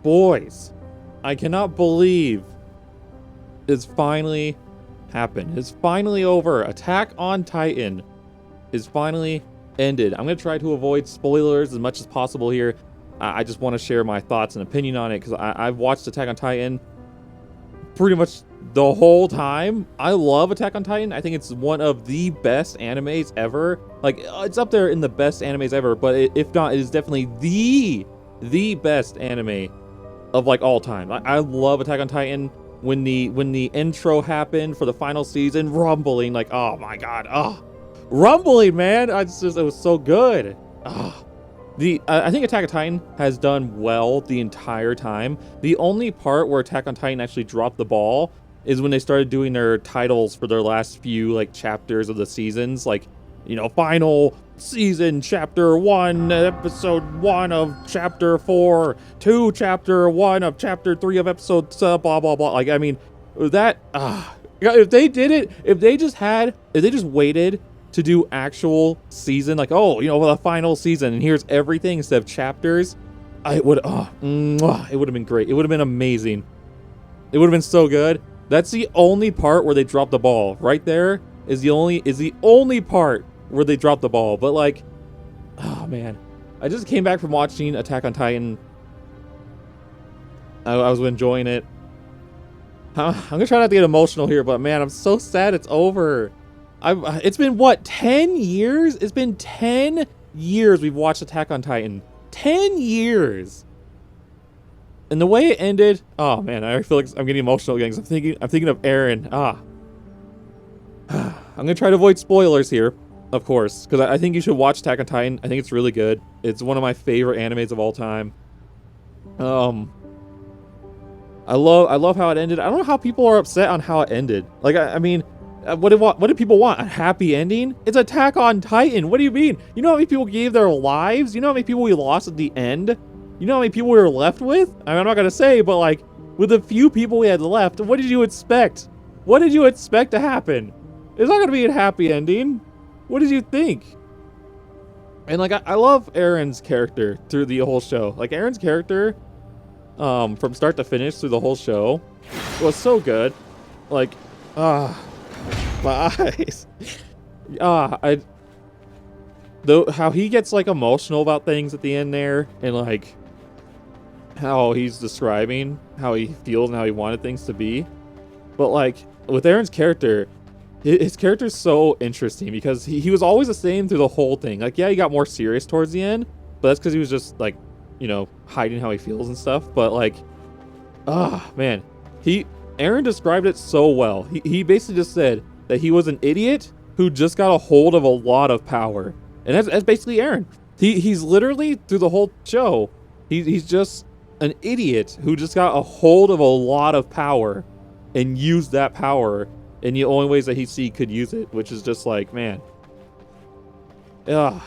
Boys, I cannot believe it's finally happened. It's finally over. Attack on Titan is finally ended. I'm going to try to avoid spoilers as much as possible here. I just want to share my thoughts and opinion on it because I've watched Attack on Titan pretty much the whole time. I love Attack on Titan. I think it's one of the best animes ever. Like, it's up there in the best animes ever, but if not, it is definitely the best anime of like all time. I love Attack on Titan. When the intro happened for the final season, rumbling, like, oh my god, rumbling, man. It was so good. I think Attack on Titan has done well the entire time. The only part where Attack on Titan actually dropped the ball is when they started doing their titles for their last few like chapters of the seasons, like, you know, final season chapter 1, episode 1 of chapter 4 to chapter 1 of chapter 3 of episode blah blah blah. Like, I mean, that if they did it, if they just waited to do actual season, like, oh, you know, the final season and here's everything instead of chapters, it would have been great. It would have been amazing. It would have been so good. That's the only part where they dropped the ball. Right there is the only part where they dropped the ball. But like, oh man, I just came back from watching Attack on Titan. I was enjoying it. I'm gonna try not to get emotional here, but man, I'm so sad it's over. It's been what, 10 years? It's been 10 years we've watched Attack on Titan. 10 years. And the way it ended, oh man, I feel like I'm getting emotional again because I'm thinking of Eren. I'm gonna try to avoid spoilers here, of course, because I think you should watch Attack on Titan. I think it's really good. It's one of my favorite animes of all time. I love how it ended. I don't know how people are upset on how it ended. Like, I mean, what did people want? A happy ending? It's Attack on Titan. What do you mean? You know how many people gave their lives? You know how many people we lost at the end? You know how many people we were left with? I mean, I'm not gonna say, but like, with the few people we had left, what did you expect? What did you expect to happen? It's not gonna be a happy ending. What did you think? And like, I love Eren's character through the whole show. Like, Eren's character, from start to finish through the whole show, was so good. Like, my eyes. How he gets like emotional about things at the end there, and like how he's describing how he feels and how he wanted things to be. But like with Eren's character, his character's so interesting because he was always the same through the whole thing. Like, yeah, he got more serious towards the end, but that's because he was just like, you know, hiding how he feels and stuff. But like, man, Eren described it so well. He basically just said that he was an idiot who just got a hold of a lot of power. And that's basically Eren. He's literally, through the whole show, he's just an idiot who just got a hold of a lot of power and used that power in the only ways that he could use it, which is just like, man. I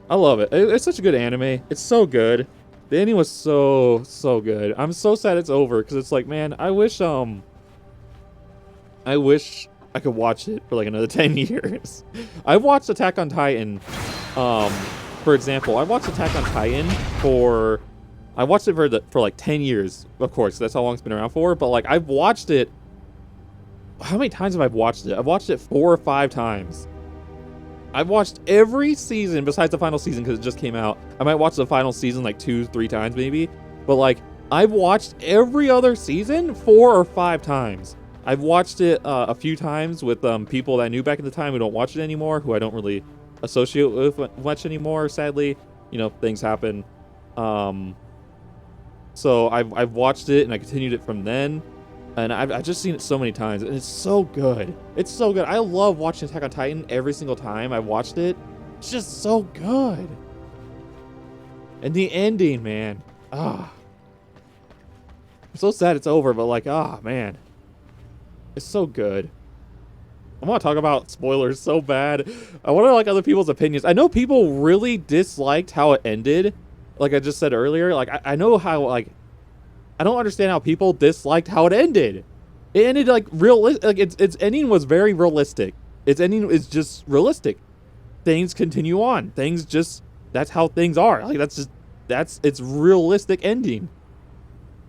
love it. It's such a good anime. It's so good. The ending was so good. I'm so sad it's over because it's like, man, I wish I could watch it for like another 10 years. I've watched Attack on Titan. For example, I watched Attack on Titan for like 10 years, of course. That's how long it's been around for. But like, I've watched it. How many times have I watched it? I've watched it 4 or 5 times. I've watched every season besides the final season because it just came out. I might watch the final season like 2-3 times maybe. But like, I've watched every other season 4 or 5 times. I've watched it a few times with people that I knew back in the time who don't watch it anymore, who I don't really associate with much anymore, sadly. You know, things happen. So I've watched it and I continued it from then. And I've just seen it so many times, and it's so good. It's so good. I love watching Attack on Titan every single time I watched it. It's just so good. And the ending, man. I'm so sad it's over, but like, man. It's so good. I want to talk about spoilers so bad. I want to like other people's opinions. I know people really disliked how it ended. Like I just said earlier, like I know how, like, I don't understand how people disliked how it ended. It ended like realistic. Like its ending was very realistic. Its ending is just realistic. Things continue on. Things just that's how things are. Like it's realistic ending.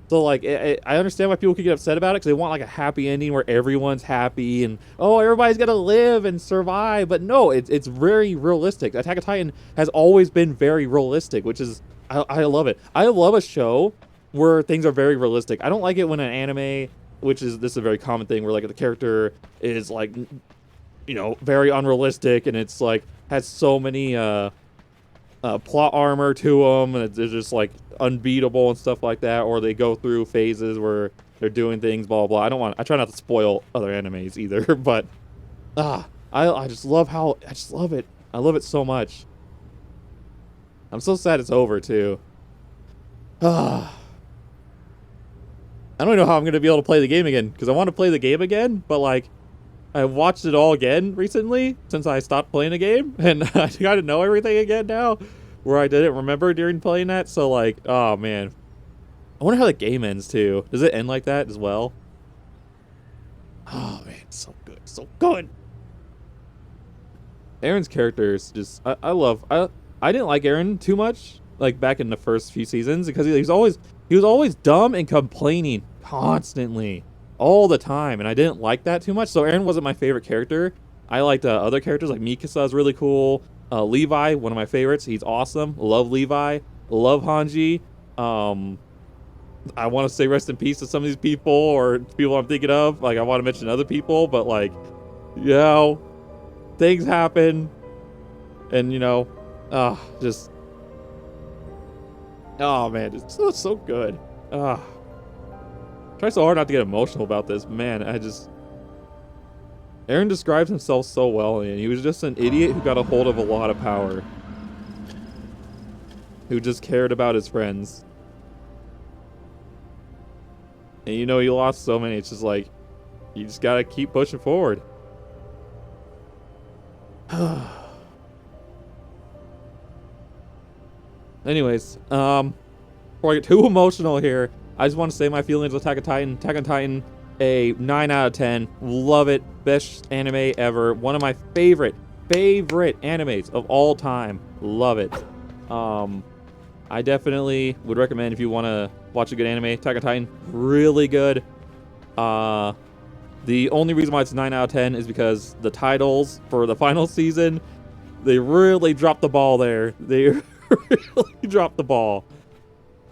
So like I understand why people could get upset about it because they want like a happy ending where everyone's happy and oh everybody's gonna live and survive. But no, it's very realistic. Attack on Titan has always been very realistic, which is I love it. I love a show where things are very realistic. I don't like it when an anime, which is this is a very common thing, where like the character is like very unrealistic and it's like has so many plot armor to them and it's just like unbeatable and stuff like that, or they go through phases where they're doing things blah blah. I try not to spoil other animes either, but I just love it. I love it so much. I'm so sad it's over too. I don't even know how I'm gonna be able to play the game again because I want to play the game again, but like I watched it all again recently since I stopped playing a game, and I gotta know everything again now, where I didn't remember during playing that. So like, oh man, I wonder how the game ends too. Does it end like that as well? Oh man, so good, so good. Aaron's character is just I love. I didn't like Aaron too much like back in the first few seasons because he was always dumb and complaining constantly. All the time, and I didn't like that too much. So Aaron wasn't my favorite character. I liked other characters like Mikasa is really cool. Levi, one of my favorites. He's awesome. Love Levi. Love Hanji. I want to say rest in peace to some of these people or people I'm thinking of. Like I want to mention other people, but like, things happen, and just oh man, it's so good. Try so hard not to get emotional about this. Man, Aaron describes himself so well, and he was just an idiot who got a hold of a lot of power. Who just cared about his friends. And he lost so many, it's just like, you just gotta keep pushing forward. Anyways, before I get too emotional here, I just want to say my feelings on Attack on Titan. Attack on Titan, a 9 out of 10. Love it. Best anime ever. One of my favorite animes of all time. Love it. I definitely would recommend if you want to watch a good anime. Attack on Titan, really good. The only reason why it's 9 out of 10 is because the titles for the final season, they really dropped the ball there. They really dropped the ball.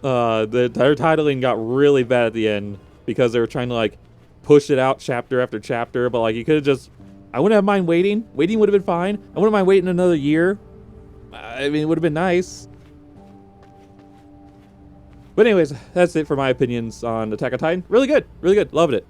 Their titling got really bad at the end because they were trying to like push it out chapter after chapter, but like you could have just, I wouldn't have mind waiting. Waiting would have been fine. I wouldn't mind waiting another year. I mean, it would have been nice. But anyways, that's it for my opinions on Attack on Titan. Really good. Really good. Loved it.